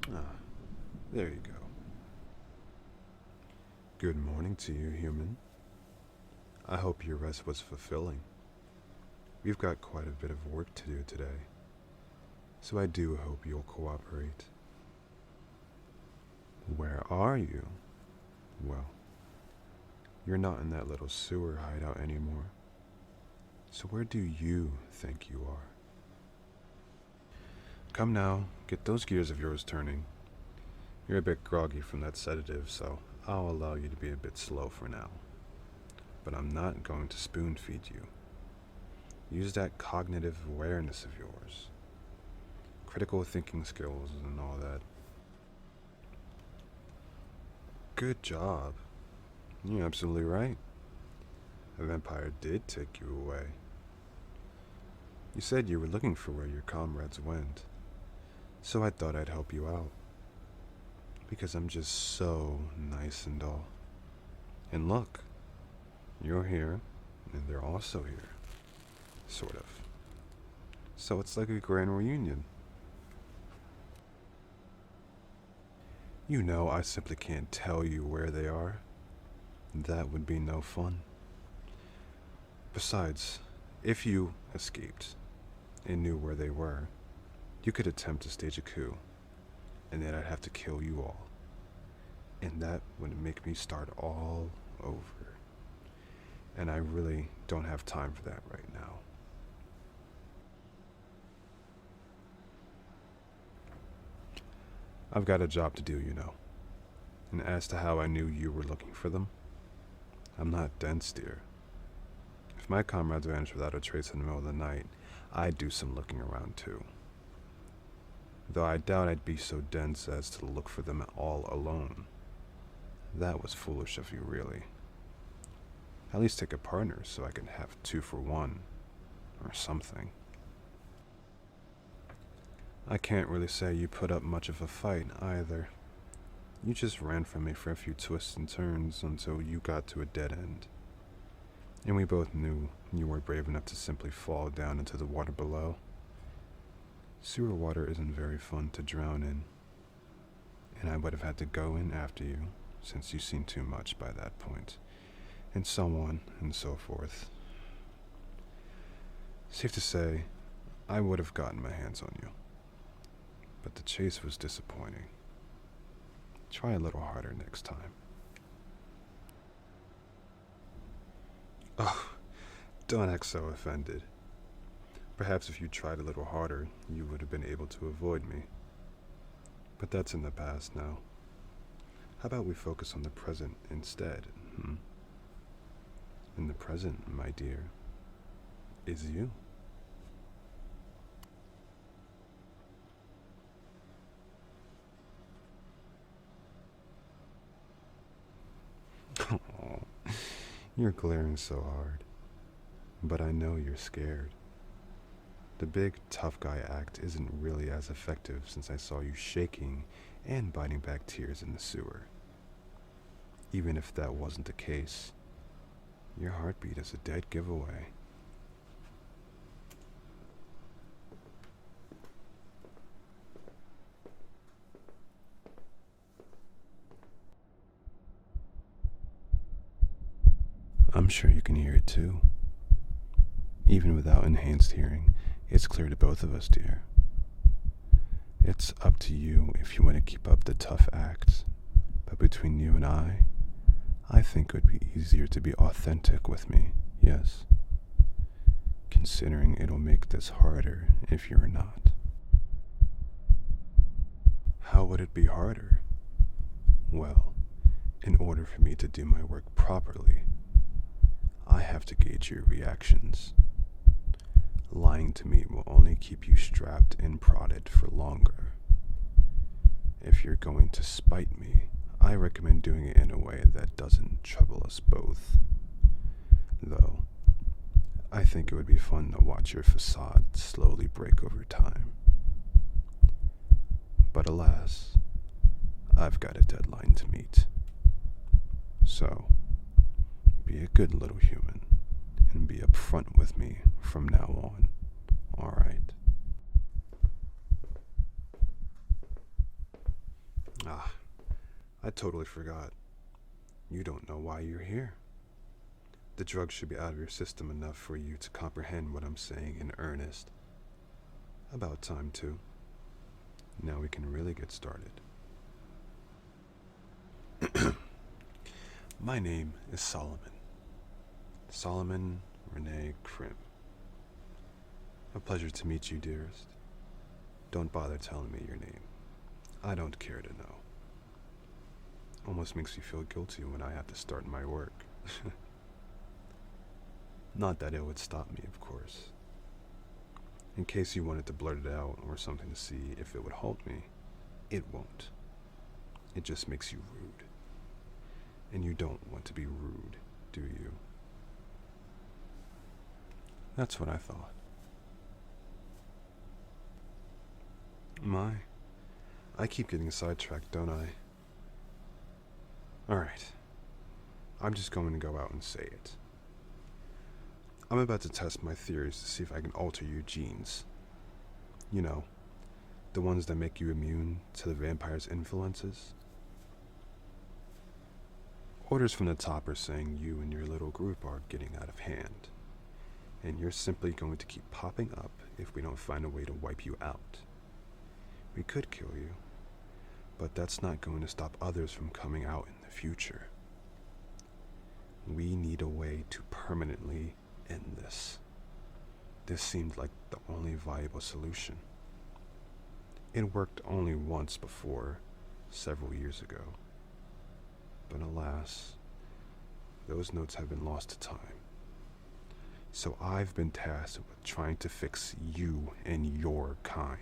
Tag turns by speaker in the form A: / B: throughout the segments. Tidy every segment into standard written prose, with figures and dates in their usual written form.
A: Ah, there you go. Good morning to you, human. I hope your rest was fulfilling. We've got quite a bit of work to do today, so I do hope you'll cooperate. Where are you? Well, you're not in that little sewer hideout anymore. So where do you think you are? Come now, get those gears of yours turning. You're a bit groggy from that sedative, so I'll allow you to be a bit slow for now. But I'm not going to spoon feed you. Use that cognitive awareness of yours. Critical thinking skills and all that. Good job. You're absolutely right. A vampire did take you away. You said you were looking for where your comrades went, so I thought I'd help you out. Because I'm just so nice and all. And look, you're here, and they're also here. Sort of. So it's like a grand reunion. You know I simply can't tell you where they are. That would be no fun. Besides, if you escaped and knew where they were, you could attempt to stage a coup, and then I'd have to kill you all. And that would make me start all over. And I really don't have time for that right now. I've got a job to do, you know. And as to how I knew you were looking for them, I'm not dense, dear. If my comrades vanished without a trace in the middle of the night, I'd do some looking around too. Though I doubt I'd be so dense as to look for them all alone. That was foolish of you, really. At least take a partner so I can have 2 for 1, or something. I can't really say you put up much of a fight, either. You just ran from me for a few twists and turns until you got to a dead end. And we both knew you were brave enough to simply fall down into the water below. Sewer water isn't very fun to drown in, and I would have had to go in after you, since you've seen too much by that point, and so on and so forth. Safe to say, I would have gotten my hands on you. But the chase was disappointing. Try a little harder next time. Oh, don't act so offended. Perhaps if you tried a little harder, you would have been able to avoid me. But that's in the past now. How about we focus on the present instead? In the present, my dear, is you. Oh, you're glaring so hard. But I know you're scared. The big tough guy act isn't really as effective since I saw you shaking and biting back tears in the sewer. Even if that wasn't the case, your heartbeat is a dead giveaway. I'm sure you can hear it too. Even without enhanced hearing, it's clear to both of us, dear. It's up to you if you want to keep up the tough act, but between you and I think it would be easier to be authentic with me, yes? Considering it'll make this harder if you're not. How would it be harder? Well, in order for me to do my work properly, I have to gauge your reactions. Lying to me will only keep you strapped and prodded for longer. If you're going to spite me, I recommend doing it in a way that doesn't trouble us both. Though, I think it would be fun to watch your facade slowly break over time. But alas, I've got a deadline to meet. So, be a good little human and be upfront with me from now on, alright? Ah, I totally forgot. You don't know why you're here. The drug should be out of your system enough for you to comprehend what I'm saying in earnest. About time, too. Now we can really get started. My name is Solomon. Solomon Renee Krim. A pleasure to meet you, dearest. Don't bother telling me your name. I don't care to know. Almost makes me feel guilty when I have to start my work. Not that it would stop me, of course. In case you wanted to blurt it out or something to see if it would halt me, it won't. It just makes you rude. And you don't want to be rude, do you? That's what I thought. I keep getting sidetracked, don't I? Alright. I'm just going to go out and say it. I'm about to test my theories to see if I can alter your genes. You know, the ones that make you immune to the vampire's influences. Orders from the top are saying you and your little group are getting out of hand, and you're simply going to keep popping up if we don't find a way to wipe you out. We could kill you, but that's not going to stop others from coming out in the future. We need a way to permanently end this. This seemed like the only viable solution. It worked only once before, several years ago. But alas, those notes have been lost to time. So I've been tasked with trying to fix you and your kind.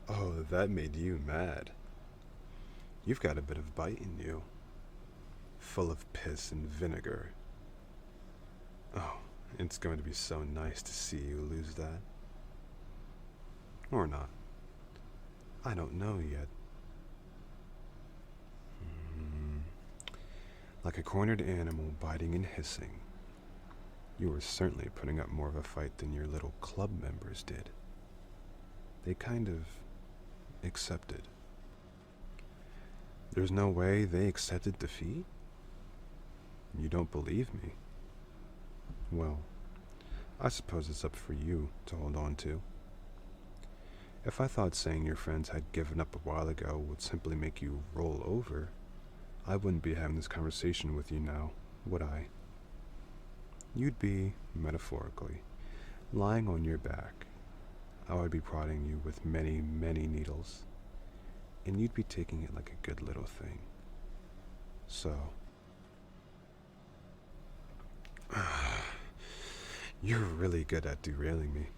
A: Oh, that made you mad. You've got a bit of bite in you. Full of piss and vinegar. Oh, it's going to be so nice to see you lose that. Or not. I don't know yet. Like a cornered animal biting and hissing. You were certainly putting up more of a fight than your little club members did. They kind of accepted. There's no way they accepted defeat? You don't believe me? Well, I suppose it's up for you to hold on to. If I thought saying your friends had given up a while ago would simply make you roll over, I wouldn't be having this conversation with you now, would I? You'd be, metaphorically, lying on your back. I would be prodding you with many, many needles, and you'd be taking it like a good little thing. So, you're really good at derailing me.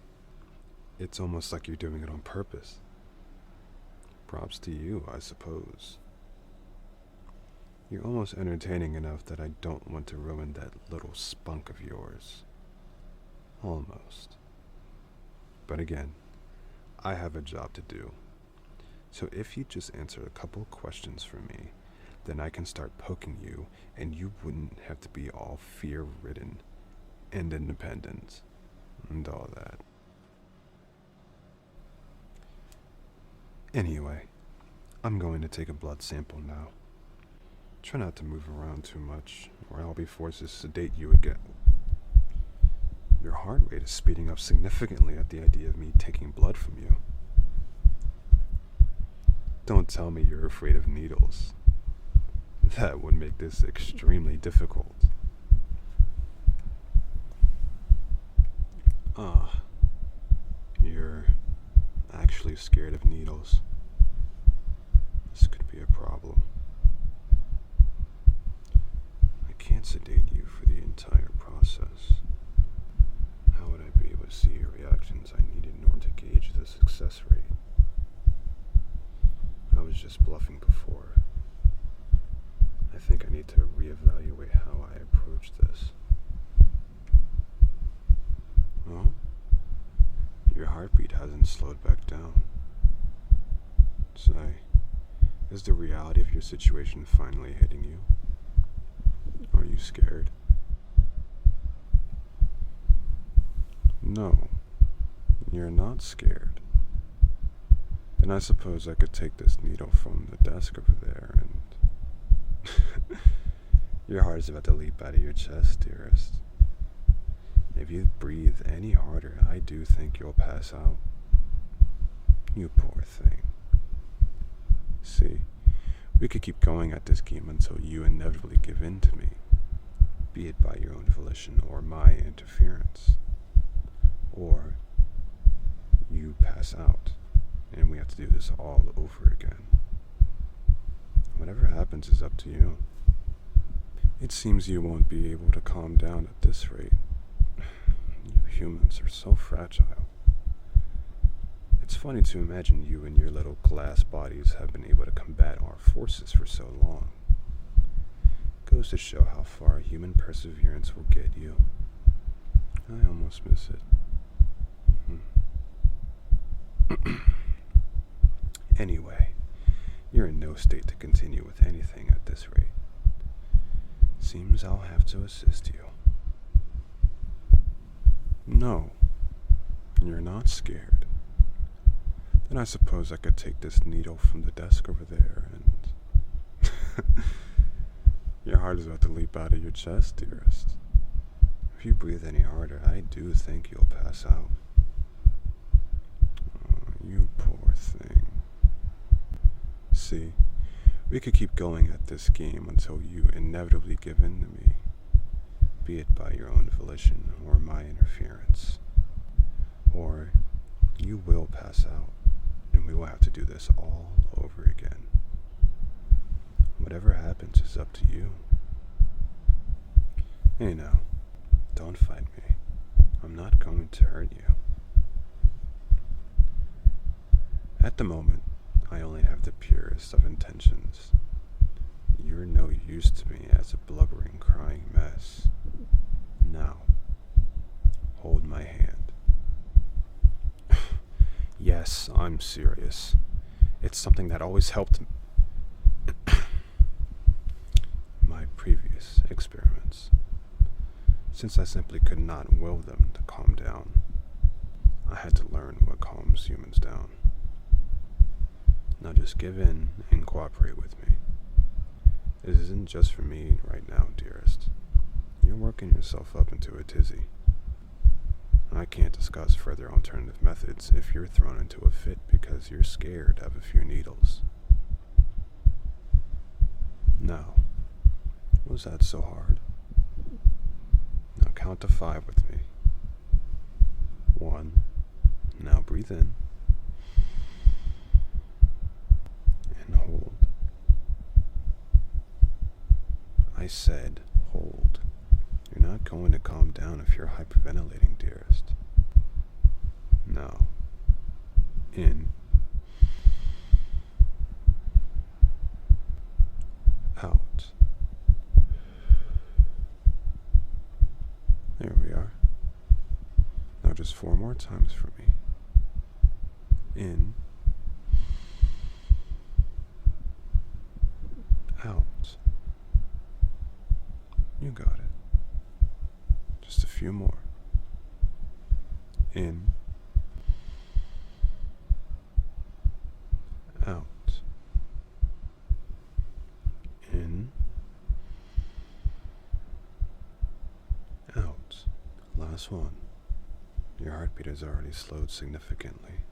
A: It's almost like you're doing it on purpose. Props to you, I suppose. You're almost entertaining enough that I don't want to ruin that little spunk of yours. Almost. But again, I have a job to do. So if you just answer a couple questions for me, then I can start poking you, and you wouldn't have to be all fear-ridden and independent and all that. Anyway, I'm going to take a blood sample now. Try not to move around too much, or I'll be forced to sedate you again. Your heart rate is speeding up significantly at the idea of me taking blood from you. Don't tell me you're afraid of needles. That would make this extremely difficult. You're actually scared of needles. This could be a problem. I can't sedate you for the entire process. How would I be able to see your reactions I needed in order to gauge the success rate? I was just bluffing before. I think I need to reevaluate how I approach this. Well, your heartbeat hasn't slowed back down. Say, is the reality of your situation finally hitting you? Are you scared? No, you're not scared. Then I suppose I could take this needle from the desk over there and... Your heart is about to leap out of your chest, dearest. If you breathe any harder, I do think you'll pass out. You poor thing. See, we could keep going at this game until you inevitably give in to me, be it by your own volition or my interference. Or you pass out, and we have to do this all over again. Whatever happens is up to you. It seems you won't be able to calm down at this rate. You humans are so fragile. It's funny to imagine you and your little glass bodies have been able to combat our forces for so long. Goes to show how far human perseverance will get you. I almost miss it. Anyway, you're in no state to continue with anything at this rate. Seems I'll have to assist you. No, you're not scared. Then I suppose I could take this needle from the desk over there and... Your heart is about to leap out of your chest, dearest. If you breathe any harder, I do think you'll pass out. Oh, you poor thing. See, we could keep going at this game until you inevitably give in to me, be it by your own volition or my interference. Or you will pass out, and we will have to do this all over again. Whatever happens is up to you. Hey now, don't fight me. I'm not going to hurt you. At the moment, I only have the purest of intentions. You're no use to me as a blubbering, crying mess. Now, hold my hand. Yes, I'm serious. It's something that always helped my previous experiments. Since I simply could not will them to calm down, I had to learn what calms humans down. Now just give in and cooperate with me. This isn't just for me right now, dearest. You're working yourself up into a tizzy. I can't discuss further alternative methods if you're thrown into a fit because you're scared of a few needles. Now, was that so hard? Now count to 5 with me. 1. Now breathe in. And hold. I said hold. You're not going to calm down if you're hyperventilating, dearest. Now, in. Out. There we are. Now just 4 more times for me. In. Out. You got it. Just a few more. In. Out. In. Out. Last one. Your heartbeat has already slowed significantly.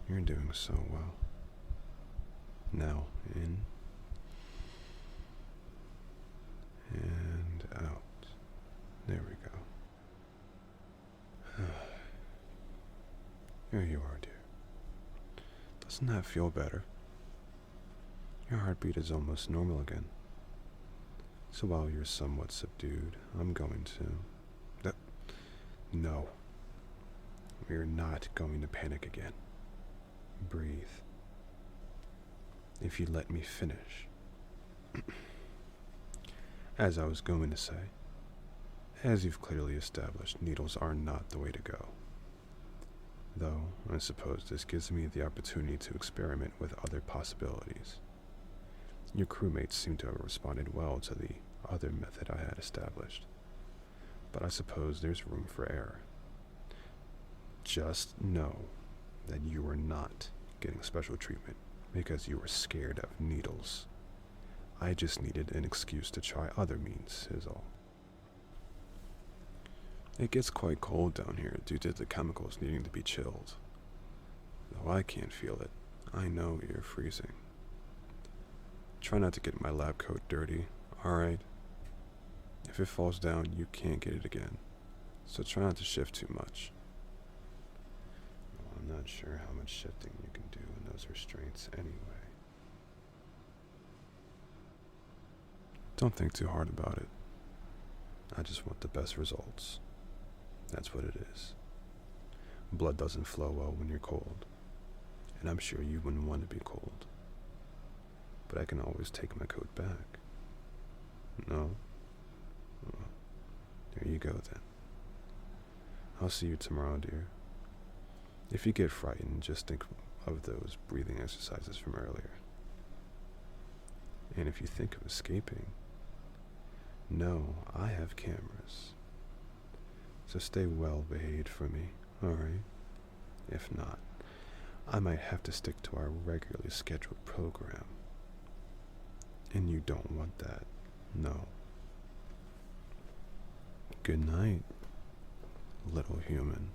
A: You're doing so well. Now, in. And out. There we go. Here you are, dear. Doesn't that feel better? Your heartbeat is almost normal again. So while you're somewhat subdued, I'm going to... No. We're not going to panic again. Breathe. If you let me finish. As I was going to say, as you've clearly established, needles are not the way to go. Though, I suppose this gives me the opportunity to experiment with other possibilities. Your crewmates seem to have responded well to the other method I had established. But I suppose there's room for error. Just know that you are not getting special treatment because you were scared of needles. I just needed an excuse to try other means, is all. It gets quite cold down here due to the chemicals needing to be chilled. Though I can't feel it, I know you're freezing. Try not to get my lab coat dirty, alright? If it falls down, you can't get it again, so try not to shift too much. Well, I'm not sure how much shifting you can do in those restraints anyway. Don't think too hard about it. I just want the best results. That's what it is. Blood doesn't flow well when you're cold, and I'm sure you wouldn't want to be cold. But I can always take my coat back. No? Well, there you go then. I'll see you tomorrow, dear. If you get frightened, just think of those breathing exercises from earlier. And if you think of escaping, know I have cameras. So stay well behaved for me, alright? If not, I might have to stick to our regularly scheduled program. And you don't want that, no. Good night, little human.